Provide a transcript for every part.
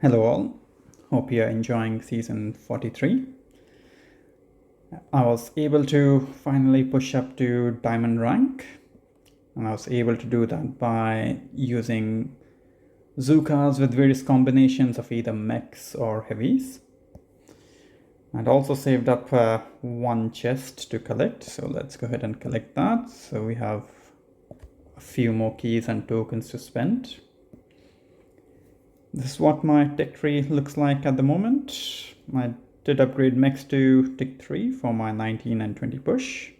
Hello all, hope you are enjoying season 43. I was able to finally push up to diamond rank, and I was able to do that by using Zookas with various combinations of either mechs or heavies. And also saved up one chest to collect, so let's go ahead and collect that. So we have a few more keys and tokens to spend. This is what my tech tree looks like at the moment. I did upgrade mechs to tick 3 for my 19 and 20 push.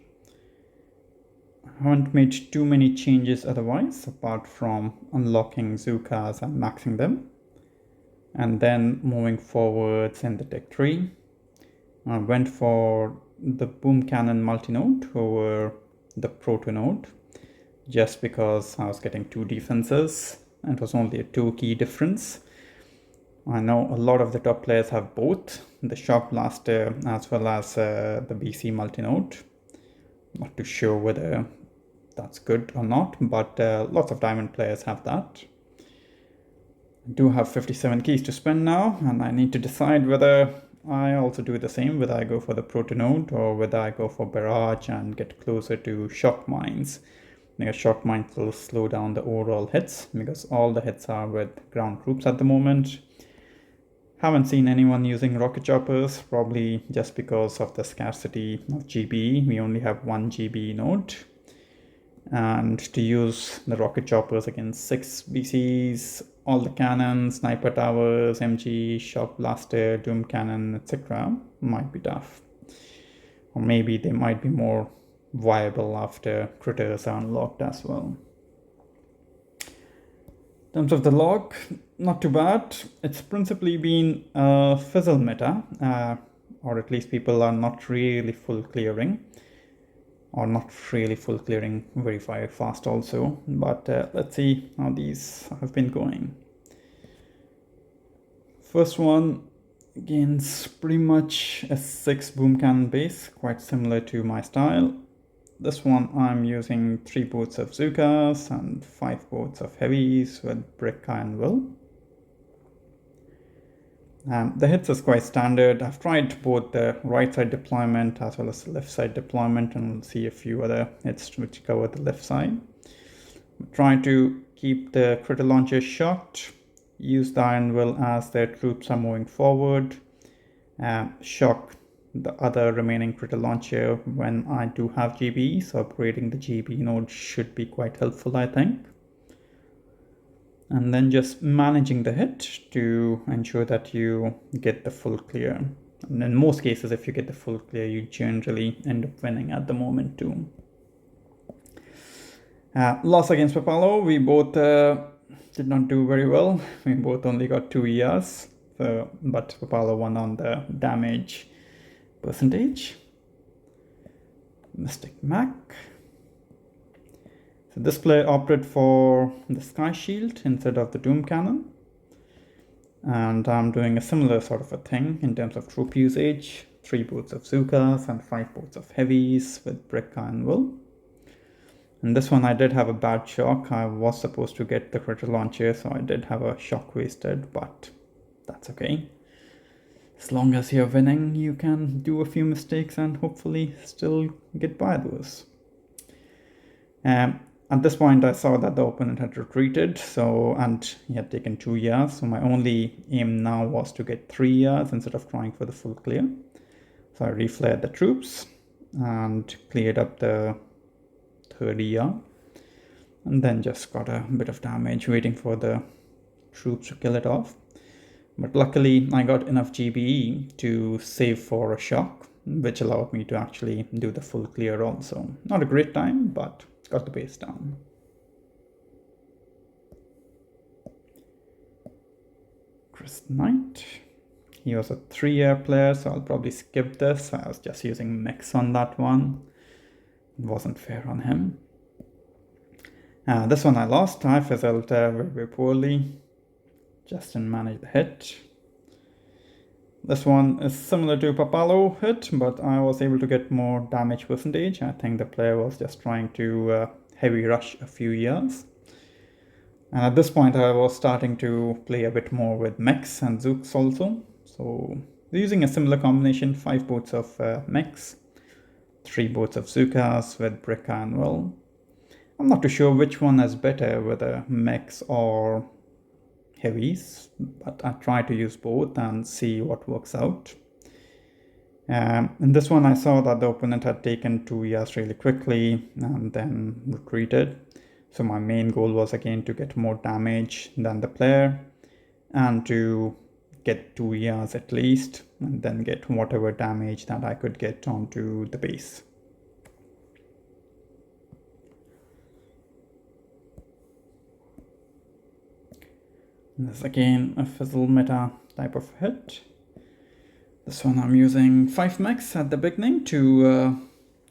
I haven't made too many changes otherwise, apart from unlocking Zookas and maxing them. And then moving forwards in the tech tree, I went for the boom cannon multi-node over the proto node, just because I was getting 2 defenses and it was only a 2 key difference. I know a lot of the top players have both the Shock Blaster as well as the BC multi-node. Not too sure whether that's good or not, but lots of diamond players have that. I do have 57 keys to spend now, and I need to decide whether I also do the same, whether I go for the proto node or whether I go for barrage and get closer to shock mines. Because shock mines will slow down the overall hits, because all the hits are with ground troops at the moment. Haven't seen anyone using rocket choppers, probably just because of the scarcity of GBE. We only have 1 GBE node. And to use the rocket choppers against 6 BCs, all the cannons, sniper towers, MG, shock blaster, doom cannon, etc. might be tough. Or maybe they might be more viable after critters are unlocked as well. In terms of the log, not too bad. It's principally been a fizzle meta, or at least people are not really full clearing, or not really full clearing very fast also. But let's see how these have been going. First one, again, pretty much a 6 boom cannon base, quite similar to my style. This one I'm using 3 boats of Zookas and 5 boats of heavies with brick, iron, will. The hits is quite standard. I've tried both the right side deployment as well as the left side deployment, and we'll see a few other hits which cover the left side. I'm trying to keep the critter launchers shocked, use the iron will as their troops are moving forward, shock the other remaining critter launcher when I do have GB, so upgrading the GB node should be quite helpful, I think. And then just managing the hit to ensure that you get the full clear. And in most cases, if you get the full clear, you generally end up winning at the moment too. Loss against Papalo, we both did not do very well. We both only got 2 ERs, but Papalo won on the damage percentage. Mystic Mac. So this player opted for the Sky Shield instead of the Doom Cannon. And I'm doing a similar sort of a thing in terms of troop usage. 3 boats of Zookas and 5 boats of heavies with brick, iron, will. And this one I did have a bad shock. I was supposed to get the critter launcher, so I did have a shock wasted, but that's okay. As long as you're winning, you can do a few mistakes and hopefully still get by those. At this point, I saw that the opponent had retreated, and he had taken 2 years. So my only aim now was to get 3 years instead of trying for the full clear. So I reflared the troops and cleared up the 3rd year, and then just got a bit of damage waiting for the troops to kill it off. But luckily, I got enough GBE to save for a shock, which allowed me to actually do the full clear also. Not a great time, but got the base down. Chris Knight. He was a 3-year player, so I'll probably skip this. I was just using mechs on that one. It wasn't fair on him. This one I lost. I fizzled very poorly. Just didn't manage the hit. This one is similar to Papalo hit, but I was able to get more damage percentage. I think the player was just trying to heavy rush a few years. And at this point, I was starting to play a bit more with mechs and Zooks also. So using a similar combination, 5 boats of mechs, 3 boats of Zookas with brick and well. I'm not too sure which one is better, whether mechs or heavies, but I try to use both and see what works out. In this one, I saw that the opponent had taken 2 years really quickly and then retreated. So my main goal was again to get more damage than the player and to get 2 years at least, and then get whatever damage that I could get onto the base. This is again a fizzle meta type of hit. This one I'm using 5 mechs at the beginning to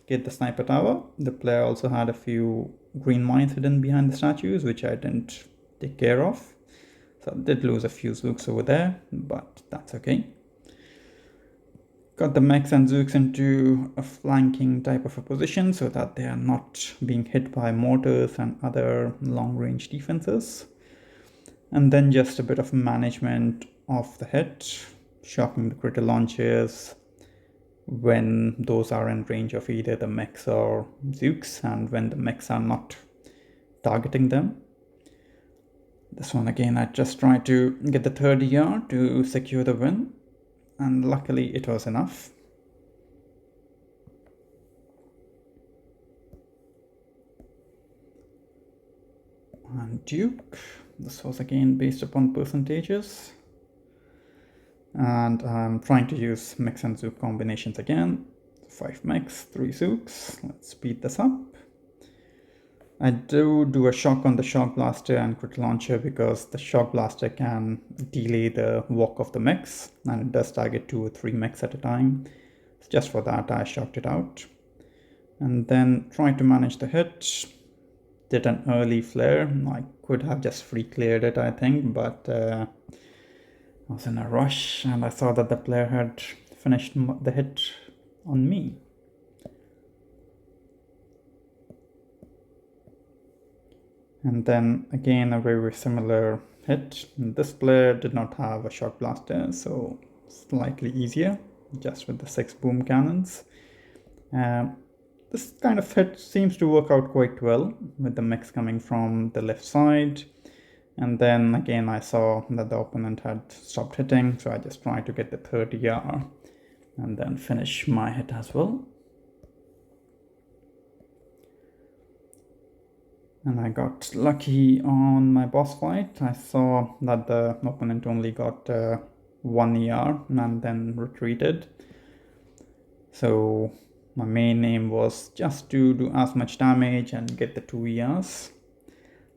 get the sniper tower. The player also had a few green mines hidden behind the statues, which I didn't take care of. So I did lose a few Zooks over there, but that's okay. Got the mechs and Zooks into a flanking type of a position so that they are not being hit by mortars and other long-range defenses. And then just a bit of management of the hit, shocking the critter launchers when those are in range of either the mechs or Zooks, and when the mechs are not targeting them. This one again, I just tried to get the 3rd ER to secure the win, and luckily it was enough. And Duke, this was again based upon percentages. And I'm trying to use mechs and Zook combinations again. 5 mechs, 3 Zooks. Let's speed this up. I do a shock on the shock blaster and crit launcher because the shock blaster can delay the walk of the mechs, and it does target 2 or 3 mechs at a time. So just for that, I shocked it out. And then tried to manage the hit. Did an early flare. I could have just free cleared it, I think, but I was in a rush and I saw that the player had finished the hit on me. And then again a very similar hit. This player did not have a shock blaster, so slightly easier, just with the 6 boom cannons. This kind of hit seems to work out quite well with the mechs coming from the left side. And then again I saw that the opponent had stopped hitting, so I just tried to get the 3rd ER and then finish my hit as well. And I got lucky on my boss fight. I saw that the opponent only got 1 ER and then retreated. So my main aim was just to do as much damage and get the 2 ERs.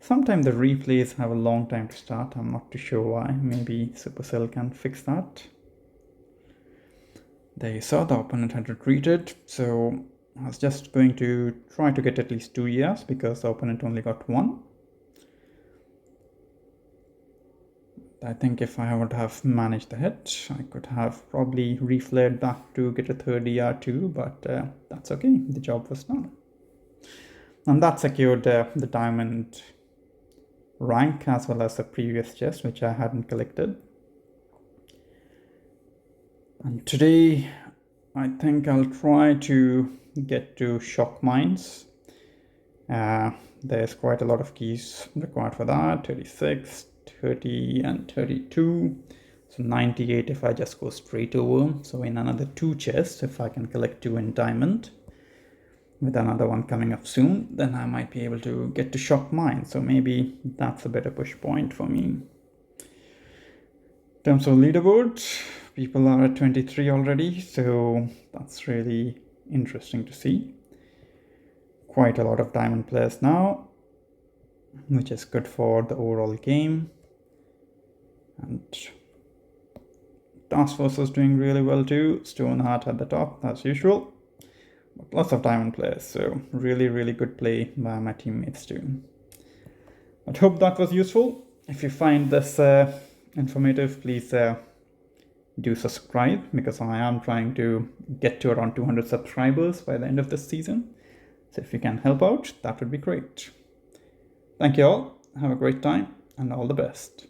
Sometimes the replays have a long time to start. I'm not too sure why. Maybe Supercell can fix that. There you saw the opponent had retreated, so I was just going to try to get at least 2 ERs because the opponent only got 1. I think if I would have managed the hit, I could have probably reflared back to get a 3rd ER too, but that's okay. The job was done. And that secured the diamond rank as well as the previous chest, which I hadn't collected. And today I think I'll try to get to shock mines. There's quite a lot of keys required for that. 36, 30 and 32, so 98 if I just go straight over. So in another 2 chests, if I can collect 2 in diamond, with another one coming up soon, then I might be able to get to shock mine. So maybe that's a better push point for me. In terms of leaderboard, people are at 23 already, so that's really interesting to see. Quite a lot of diamond players now, which is good for the overall game. And Task Force is doing really well too. Stoneheart at the top as usual. But lots of diamond players, so really good play by my teammates too. I hope that was useful. If you find this informative, please do subscribe, because I am trying to get to around 200 subscribers by the end of this season. So if you can help out, that would be great. Thank you all. Have a great time. and all the best.